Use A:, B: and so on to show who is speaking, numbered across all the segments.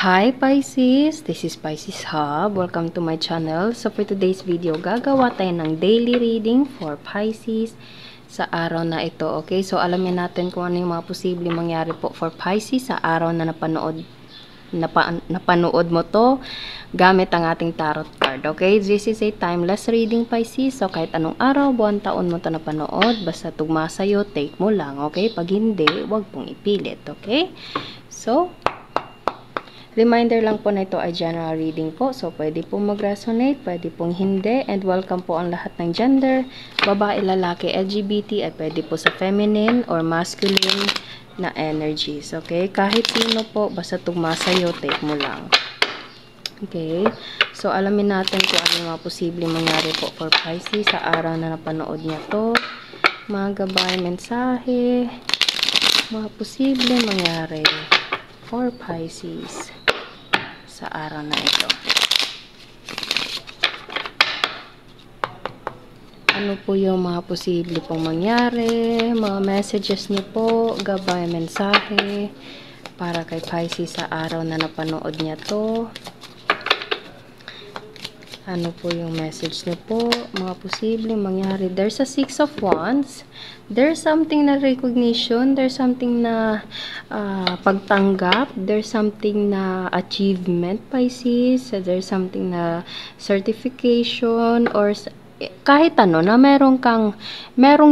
A: Hi Pisces! This is Pisces Hub. Welcome to my channel. So for today's video, gagawa tayo ng daily reading for Pisces sa araw na ito. Okay? So alamin natin kung ano yung mga posibleng mangyari po for Pisces sa araw na napanood mo to gamit ang ating tarot card. Okay? This is a timeless reading, Pisces. So kahit anong araw, buwan, taon mo to napanood, basta tugma sa'yo, take mo lang. Okay? Pag hindi, wag pong ipilit. Okay? So, reminder lang po na ito ay general reading po. So, pwede pong mag-resonate, pwede pong hindi. And welcome po ang lahat ng gender. Babae, lalaki, LGBT, ay pwede po sa feminine or masculine na energies. Okay? Kahit sino po, basta tugma sa'yo, take mo lang. Okay? So, alamin natin kung ano yung mga posibleng mangyari po for Pisces sa araw na napanood niya to. Mga gabay, mensahe, mga posibleng mangyari for Pisces sa araw na ito. Ano po yung mga posible pong mangyari, mga messages niyo po, gabay, mensahe para kay Pisces sa araw na napanood niya to. Ano po yung message niyo po, mga posibleng mangyari. There's a 6 of Wands. There's something na recognition, there's something na pagtanggap, there's something na achievement, Pisces, there's something na certification, or kahit ano na merong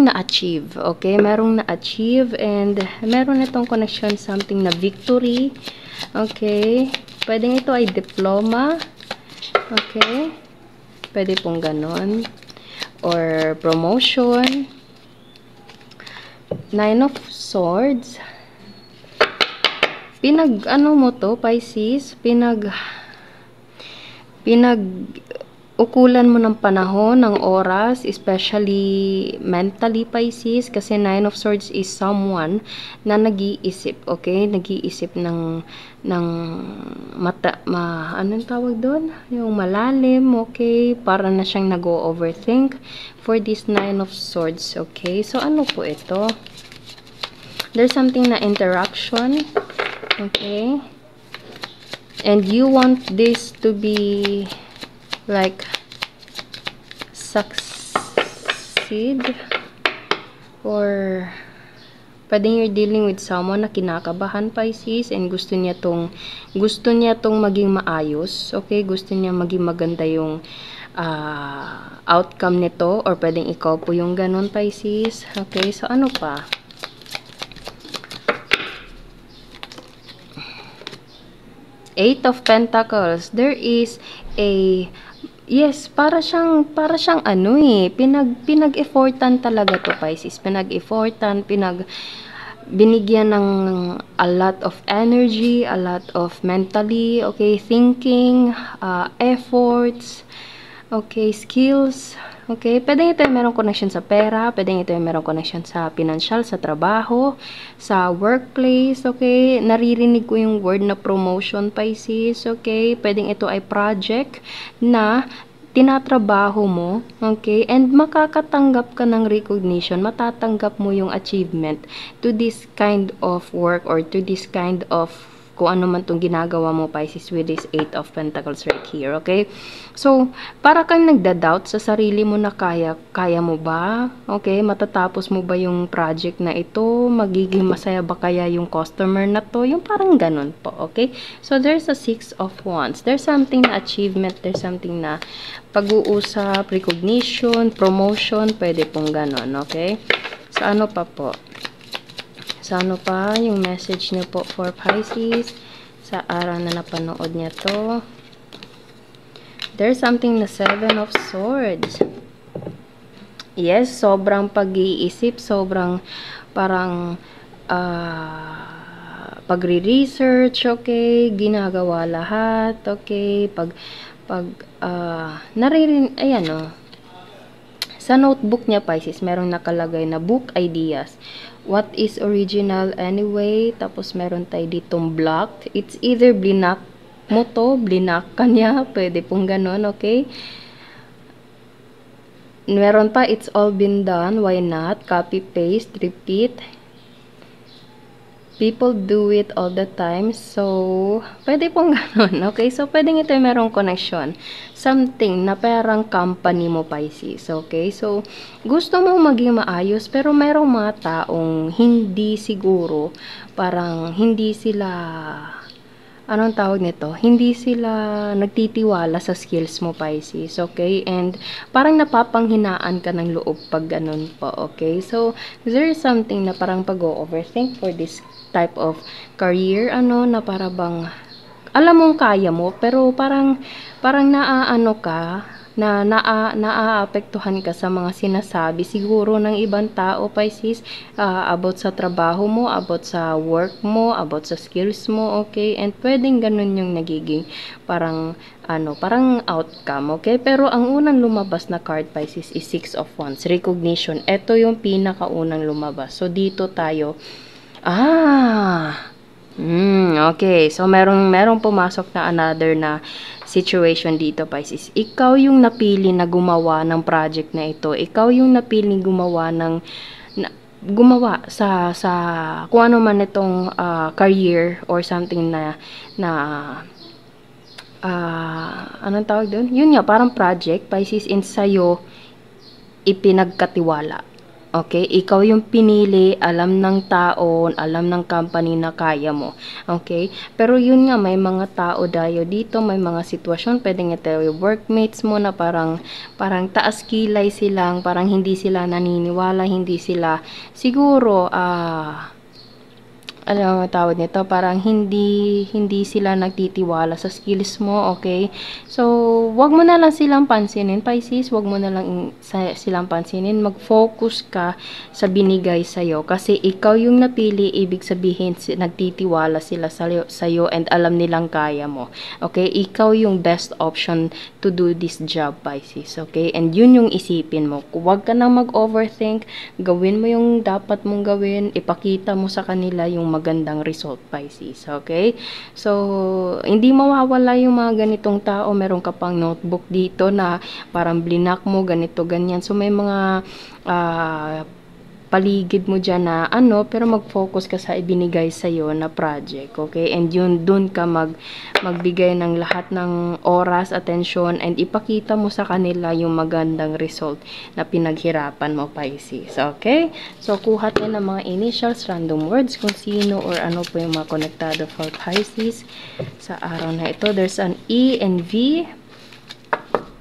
A: na-achieve, okay? Merong na-achieve, and meron itong connection, something na victory, okay? Pwedeng ito ay diploma, okay? Pwede pong ganon, or promotion. 9 of Swords. Ano mo to, Pisces? Ukulan mo ng panahon, ng oras, especially mentally, Pisces, kasi 9 of Swords is someone na nag-iisip, okay? Nag-iisip ng anong tawag doon? Yung malalim, okay? Para na siyang nag-overthink for this 9 of Swords, okay? So, ano po ito? There's something na interaction, okay? And you want this to be like succeed, or pwedeng you're dealing with someone na kinakabahan, Pisces, and gusto niya tong maging maayos, okay? Gusto niya maging maganda yung outcome nito, or pwedeng ikaw po yung ganun, Pisces, okay? So ano pa? Eight of Pentacles. There is a para siyang ano pinag-effortan talaga to, Pisces. Pinag-effortan, binigyan ng a lot of energy, a lot of mentally, okay, thinking, efforts, okay, skills, okay. Pwedeng ito yung merong connection sa pera, pwedeng ito yung merong connection sa financial, sa trabaho, sa workplace, okay. Naririnig ko yung word na promotion, Pisces, okay. Pwedeng ito ay project na tinatrabaho mo, okay, and makakatanggap ka ng recognition, matatanggap mo yung achievement to this kind of work, or to this kind of kung ano man itong ginagawa mo, Pisces, with this 8 of Pentacles right here, okay? So, para kang nagda-doubt sa sarili mo na kaya mo ba? Okay? Matatapos mo ba yung project na ito? Magiging masaya ba kaya yung customer na to? Yung parang ganun po, okay? So, there's a 6 of Wands. There's something na achievement, there's something na pag-uusap, recognition, promotion, pwede pong ganun, okay? So, ano pa po? So, ano pa yung message niyo po for Pisces sa araw na napanood niya to? There's something na 7 of Swords. Yes, sobrang pag-iisip, sobrang parang pagre-research, okay? Ginagawa lahat, okay? Ayan o. Sa notebook niya, Pisces, merong nakalagay na book ideas. What is original anyway? Tapos meron tayo ditong blocked. It's either blinak mo to, blinak ka niya. Pwede pong ganun, okay? Meron pa, it's all been done. Why not? Copy, paste, repeat. people do it all the time. So, pwede pong ganun. Okay? So, pwedeng ito yung merong connection. Something na parang company mo, Pisces. Okay? So, gusto mong maging maayos, pero merong mga taong hindi siguro, parang hindi sila, anong tawag nito? Hindi sila nagtitiwala sa skills mo, Pisces, okay? And parang napapanghinaan ka ng loob pag ganun po, okay? So, there is something na parang pag-overthink for this type of career, na para bang, alam mong kaya mo, pero parang naaano ka, naaapektuhan ka sa mga sinasabi siguro ng ibang tao, Pisces, about sa trabaho mo, about sa work mo, about sa skills mo, okay? And pwedeng ganun yung nagiging parang outcome, okay? Pero ang unang lumabas na card, Pisces, is Six of Wands, recognition. Ito yung pinakaunang lumabas. So, dito tayo, okay. So, merong pumasok na another na situation dito, Pisces. Ikaw yung napili na gumawa ng project na ito. Ikaw yung napili gumawa sa kung ano man itong career or something na anong tawag doon? Yun nga, parang project, Pisces, in sa'yo ipinagkatiwala. Okay? Ikaw yung pinili, alam ng tao, alam ng company na kaya mo. Okay? Pero yun nga, may mga tao dayo dito, may mga sitwasyon, pwedeng ito yung workmates mo na parang taas kilay silang, parang hindi sila naniniwala, hindi sila, siguro, ano ang tawag nito, parang hindi sila nagtitiwala sa skills mo, okay? So, wag mo na lang silang pansinin, Pisces, wag mo na lang silang pansinin, mag-focus ka sa binigay sa'yo, kasi ikaw yung napili, ibig sabihin, nagtitiwala sila sa'yo and alam nilang kaya mo, okay? Ikaw yung best option to do this job, Pisces, okay? And yun yung isipin mo, wag ka nang mag-overthink, gawin mo yung dapat mong gawin, ipakita mo sa kanila yung magandang result, Pisces, okay? So, hindi mawawala yung mga ganitong tao. Meron ka pang notebook dito na parang blinak mo, ganito, ganyan. So, may mga paligid mo dyan na pero mag-focus ka sa ibinigay sa'yo na project, okay? And yun, dun ka magbigay ng lahat ng oras, atensyon, and ipakita mo sa kanila yung magandang result na pinaghirapan mo, Pisces, okay? So, kuha tayo ng mga initials, random words, kung sino or ano po yung mga konektado for Pisces sa araw na ito. There's an E and V,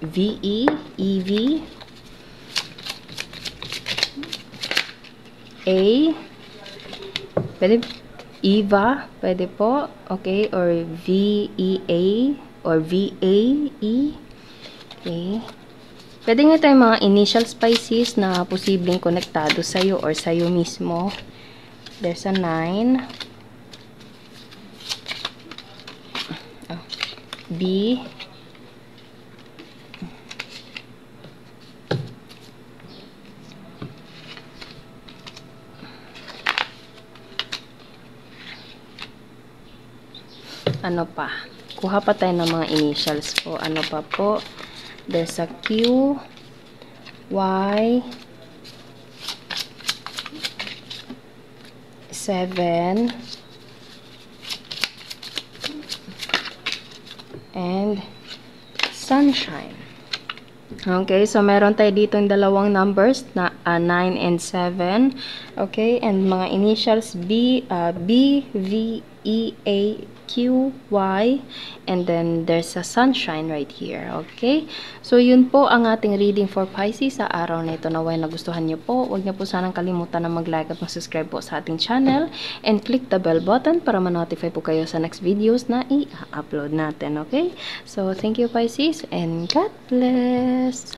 A: V-E, E-V, A, pwede, Eva, pwede po, okay, or V-E-A, or V-A-E, okay. Pwede nga tayong mga initials, Pisces, na posibleng konektado sa'yo or sa'yo mismo. There's a 9, B, ano pa? Kuha pa tayo ng mga initials po. Ano pa po? There's a Q, Y, 7, and sunshine. Okay, so meron tayo dito yung dalawang numbers na 9 and 7. Okay, and mga initials B, V, E, A, Q, Y, and then there's a sunshine right here. Okay, so yun po ang ating reading for Pisces sa araw na ito. Naway nagustuhan niyo po. Huwag niyo po sanang kalimutan na mag-like at mag-subscribe po sa ating channel and click the bell button para ma-notify po kayo sa next videos na i-upload natin. Okay, so thank you, Pisces, and God bless.